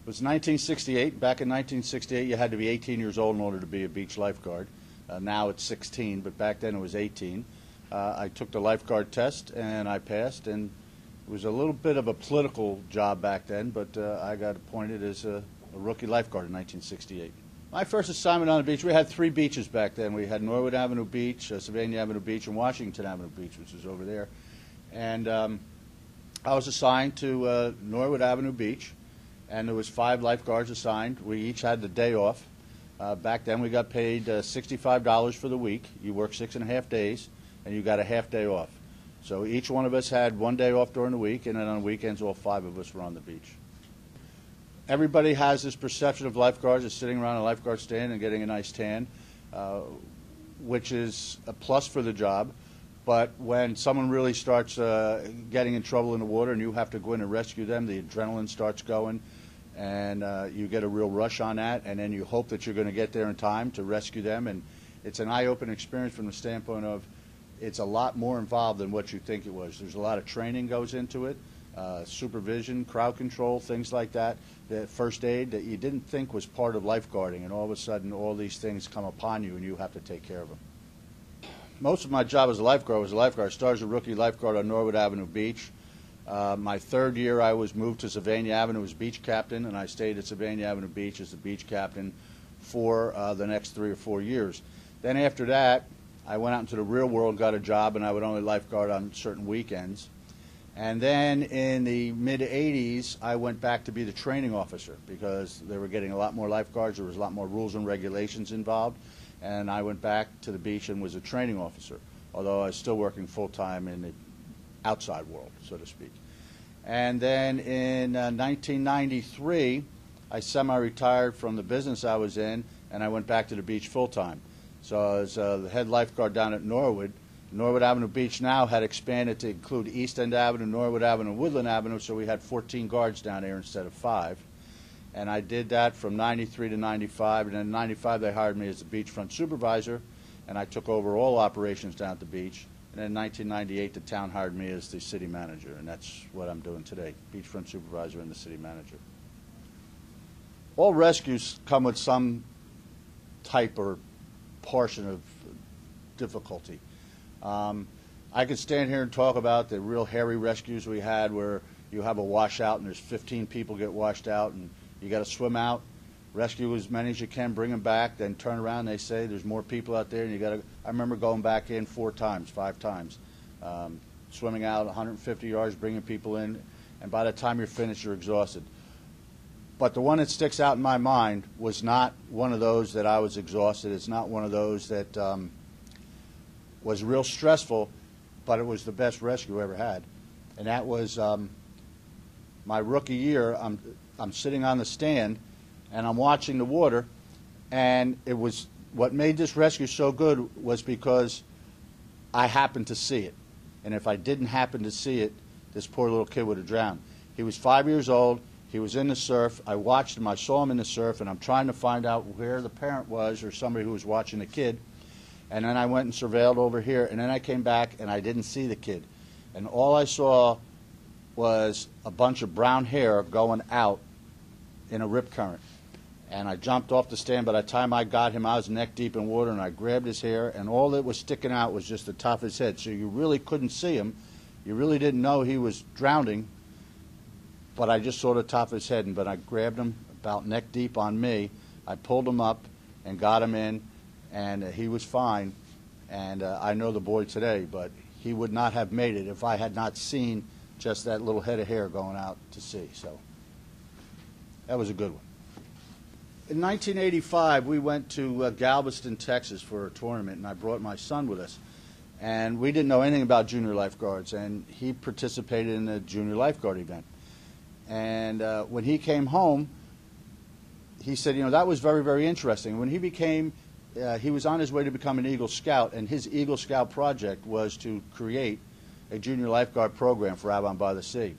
was 1968. Back in 1968, you had to be 18 years old in order to be a beach lifeguard. Now it's 16, but back then it was 18. I took the lifeguard test, and I passed, and it was a little bit of a political job back then, but I got appointed as a rookie lifeguard in 1968. My first assignment on the beach, we had 3 beaches back then. We had Norwood Avenue Beach, Sylvania Avenue Beach, and Washington Avenue Beach, which is over there. And I was assigned to Norwood Avenue Beach, and there was 5 lifeguards assigned. We each had the day off. Back then we got paid $65 for the week. You work 6.5 days, and you got a half day off. So each one of us had 1 day off during the week, and then on weekends all 5 of us were on the beach. Everybody has this perception of lifeguards as sitting around a lifeguard stand and getting a nice tan, which is a plus for the job. But when someone really starts getting in trouble in the water and you have to go in and rescue them, the adrenaline starts going, and you get a real rush on that, and then you hope that you're going to get there in time to rescue them. And it's an eye-opening experience from the standpoint of it's a lot more involved than what you think it was. There's a lot of training goes into it, supervision, crowd control, things like that, the first aid that you didn't think was part of lifeguarding, and all of a sudden all these things come upon you and you have to take care of them. Most of my job as a lifeguard was a lifeguard. I started as a rookie lifeguard on Norwood Avenue Beach. My 3rd year I was moved to Sylvania Avenue as beach captain, and I stayed at Sylvania Avenue Beach as the beach captain for the next 3 or 4 years. Then after that, I went out into the real world, got a job, and I would only lifeguard on certain weekends. And then in the mid-'80s, I went back to be the training officer because they were getting a lot more lifeguards. There was a lot more rules and regulations involved. And I went back to the beach and was a training officer, although I was still working full-time in the outside world, so to speak. And then in 1993, I semi-retired from the business I was in, and I went back to the beach full-time. So I was the head lifeguard down at Norwood. Norwood Avenue Beach now had expanded to include East End Avenue, Norwood Avenue, and Woodland Avenue, so we had 14 guards down there instead of 5. And I did that from 93 to 95, and in 95 they hired me as the beachfront supervisor, and I took over all operations down at the beach. And in 1998 the town hired me as the city manager, and that's what I'm doing today, beachfront supervisor and the city manager. All rescues come with some type or portion of difficulty. I could stand here and talk about the real hairy rescues we had where you have a washout and there's 15 people get washed out and you got to swim out, rescue as many as you can, bring them back, then turn around and they say there's more people out there and you got to. I remember going back in 4 times, 5 times, swimming out 150 yards, bringing people in, and by the time you're finished, you're exhausted. But the one that sticks out in my mind was not one of those that I was exhausted. It's not one of those that was real stressful, but it was the best rescue I ever had. And that was my rookie year. I'm sitting on the stand, and I'm watching the water, and it was what made this rescue so good was because I happened to see it. And if I didn't happen to see it, this poor little kid would have drowned. He was 5 years old. He was in the surf. I watched him. I saw him in the surf, and I'm trying to find out where the parent was or somebody who was watching the kid. And then I went and surveilled over here, and then I came back, and I didn't see the kid. And all I saw was a bunch of brown hair going out in a rip current. And I jumped off the stand. By the time I got him, I was neck deep in water, and I grabbed his hair, and all that was sticking out was just the top of his head. So you really couldn't see him. You really didn't know he was drowning, but I just saw the top of his head. But I grabbed him about neck deep on me. I pulled him up and got him in, and he was fine. And I know the boy today, but he would not have made it if I had not seen just that little head of hair going out to sea. So that was a good one. In 1985, we went to Galveston, Texas for a tournament, and I brought my son with us. And we didn't know anything about junior lifeguards, and he participated in the junior lifeguard event. And when he came home, he said, you know, that was very, very interesting. When he became, he was on his way to become an Eagle Scout, and his Eagle Scout project was to create a junior lifeguard program for Avon by the Sea.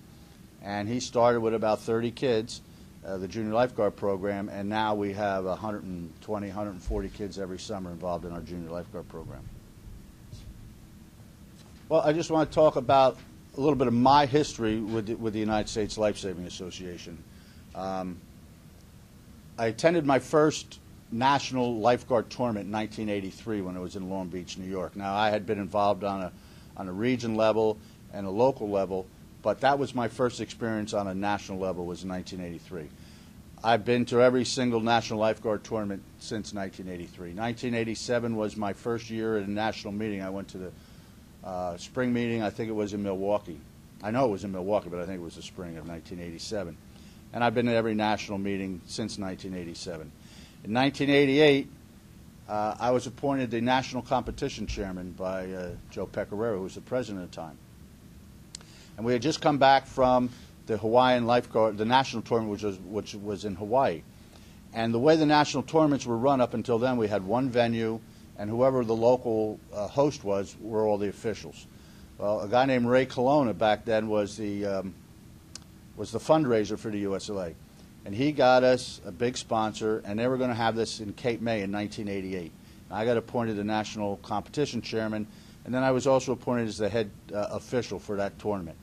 And he started with about 30 kids, the junior lifeguard program, and now we have 120, 140 kids every summer involved in our junior lifeguard program. Well, I just want to talk about a little bit of my history with the United States Life Saving Association. I attended my first national lifeguard tournament in 1983 when it was in Long Beach, New York. Now, I had been involved on a region level and a local level, but that was my first experience on a national level, was in 1983. I've been to every single national lifeguard tournament since 1983. 1987 was my first year at a national meeting. I went to the spring meeting. I think it was in Milwaukee. I know it was in Milwaukee, but I think it was the spring of 1987. And I've been to every national meeting since 1987. In 1988, I was appointed the national competition chairman by Joe Pecoraro, who was the president at the time. And we had just come back from the Hawaiian lifeguard, the national tournament, which was in Hawaii. And the way the national tournaments were run up until then, we had one venue, and whoever the local host was were all the officials. Well, a guy named Ray Colonna back then was the fundraiser for the USLA. And he got us a big sponsor, and they were going to have this in Cape May in 1988. I got appointed the national competition chairman, and then I was also appointed as the head official for that tournament.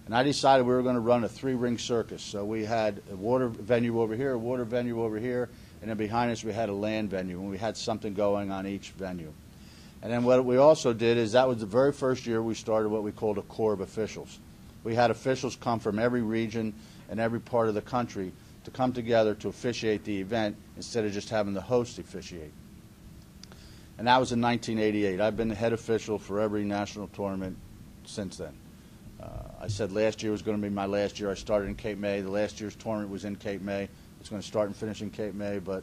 And I decided we were going to run a three-ring circus. So we had a water venue over here, a water venue over here, and then behind us we had a land venue, and we had something going on each venue. And then what we also did is that was the very first year we started what we called a corps of officials. We had officials come from every region and every part of the country to come together to officiate the event instead of just having the host officiate. And that was in 1988. I've been the head official for every national tournament since then. I said last year was going to be my last year. I started in Cape May. The last year's tournament was in Cape May. It's going to start and finish in Cape May, but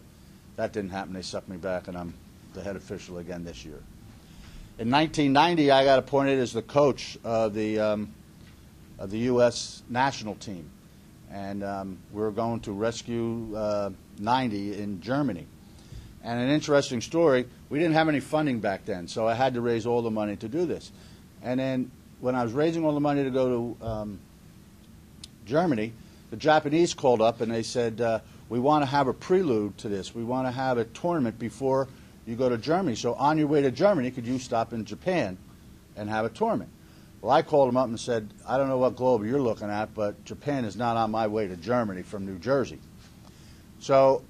that didn't happen. They sucked me back, and I'm the head official again this year. In 1990, I got appointed as the coach of the U.S. national team, and we were going to rescue 90 in Germany. And an interesting story, we didn't have any funding back then, so I had to raise all the money to do this. And then when I was raising all the money to go to Germany, the Japanese called up and they said, we want to have a prelude to this. We want to have a tournament before you go to Germany. So on your way to Germany, could you stop in Japan and have a tournament? Well, I called them up and said, I don't know what globe you're looking at, but Japan is not on my way to Germany from New Jersey. So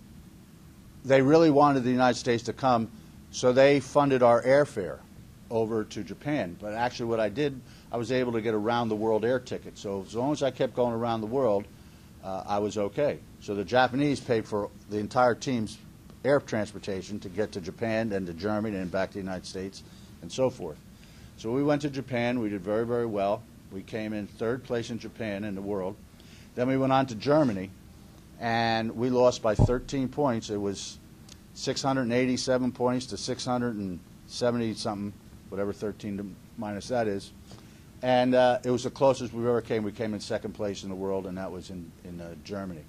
they really wanted the United States to come, so they funded our airfare over to Japan. But actually what I did, I was able to get a round-the-world air ticket. So as long as I kept going around the world, I was okay. So the Japanese paid for the entire team's air transportation to get to Japan, then to Germany, and back to the United States, and so forth. So we went to Japan. We did very, very well. We came in third place in Japan in the world. Then we went on to Germany, and we lost by 13 points. It was 687 points to 670-something, whatever 13 minus that is. And it was the closest we ever came. We came in second place in the world, and that was in Germany.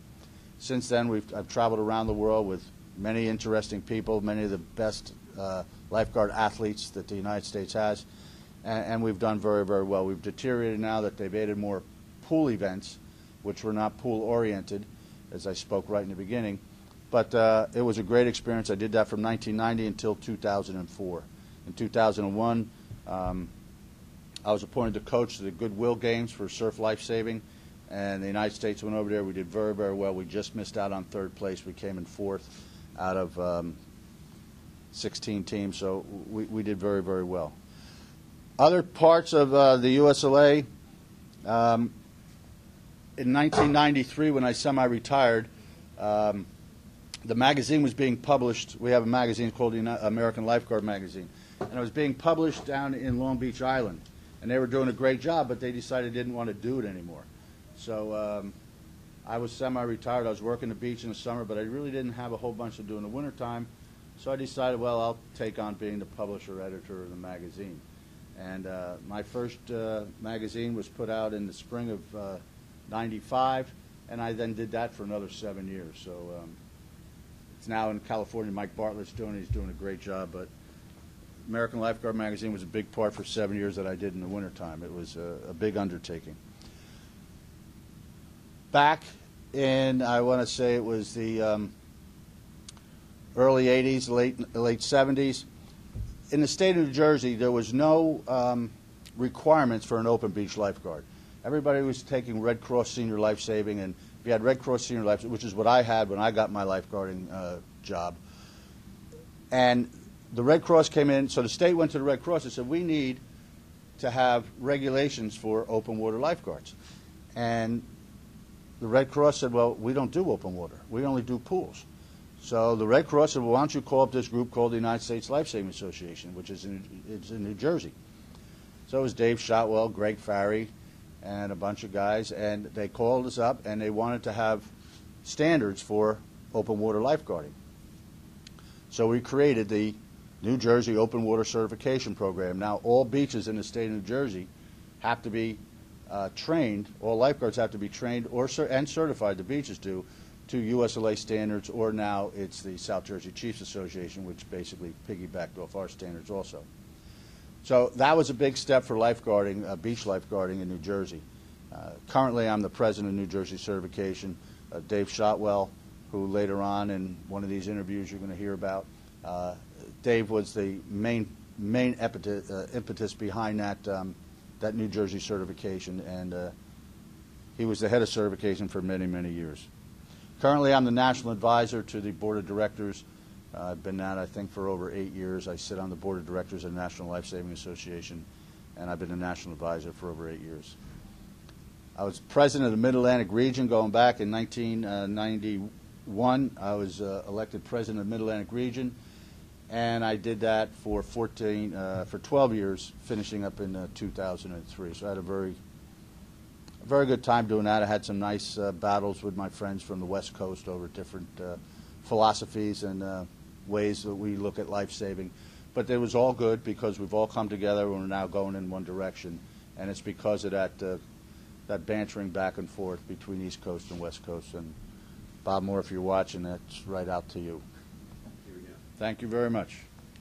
Since then, I've traveled around the world with many interesting people, many of the best lifeguard athletes that the United States has, and we've done very, very well. We've deteriorated now that they've added more pool events, which were not pool-oriented, as I spoke right in the beginning. But it was a great experience. I did that from 1990 until 2004. In 2001, I was appointed to coach the Goodwill Games for surf lifesaving, and the United States went over there. We did very, very well. We just missed out on third place. We came in fourth out of 16 teams, so we did very, very well. Other parts of the USLA, in 1993 when I semi-retired, the magazine was being published. We have a magazine called the American Lifeguard Magazine, and it was being published down in Long Beach Island. And they were doing a great job, but they decided they didn't want to do it anymore. So I was semi-retired. I was working the beach in the summer, but I really didn't have a whole bunch to do in the wintertime. So I decided, well, I'll take on being the publisher, editor of the magazine. And my first magazine was put out in the spring of '95, and I then did that for another 7 years. So it's now in California. Mike Bartlett's doing it. He's doing a great job, but American Lifeguard Magazine was a big part for 7 years that I did in the wintertime. It was a big undertaking. Back in, I want to say it was the early 80s, late 70s, in the state of New Jersey, there was no requirements for an open beach lifeguard. Everybody was taking Red Cross Senior Life Saving, and you had Red Cross Senior Life, which is what I had when I got my lifeguarding job. And the Red Cross came in, so the state went to the Red Cross and said, we need to have regulations for open water lifeguards. And the Red Cross said, well, we don't do open water. We only do pools. So the Red Cross said, well, why don't you call up this group called the United States Lifesaving Association, which is in New Jersey. So it was Dave Shotwell, Greg Farry, and a bunch of guys, and they called us up, and they wanted to have standards for open water lifeguarding. So we created the New Jersey Open Water Certification Program. Now all beaches in the state of New Jersey have to be trained, all lifeguards have to be trained and certified, the beaches do, to USLA standards, or now it's the South Jersey Chiefs Association, which basically piggybacked off our standards also. So that was a big step for lifeguarding, beach lifeguarding in New Jersey. Currently I'm the president of New Jersey Certification. Dave Shotwell, who later on in one of these interviews you're going to hear about, Dave was the main impetus behind that New Jersey certification, and he was the head of certification for many, many years. Currently, I'm the national advisor to the board of directors. I've been that, I think, for over 8 years. I sit on the board of directors of the National Lifesaving Association, and I've been a national advisor for over 8 years. I was president of the Mid-Atlantic region going back in 1991. I was elected president of the Mid-Atlantic region, and I did that for 12 years, finishing up in 2003. So I had a very good time doing that. I had some nice battles with my friends from the West Coast over different philosophies and ways that we look at life saving. But it was all good because we've all come together and we're now going in one direction. And it's because of that bantering back and forth between East Coast and West Coast. And Bob Moore, if you're watching, that's right out to you. Here we go. Thank you very much.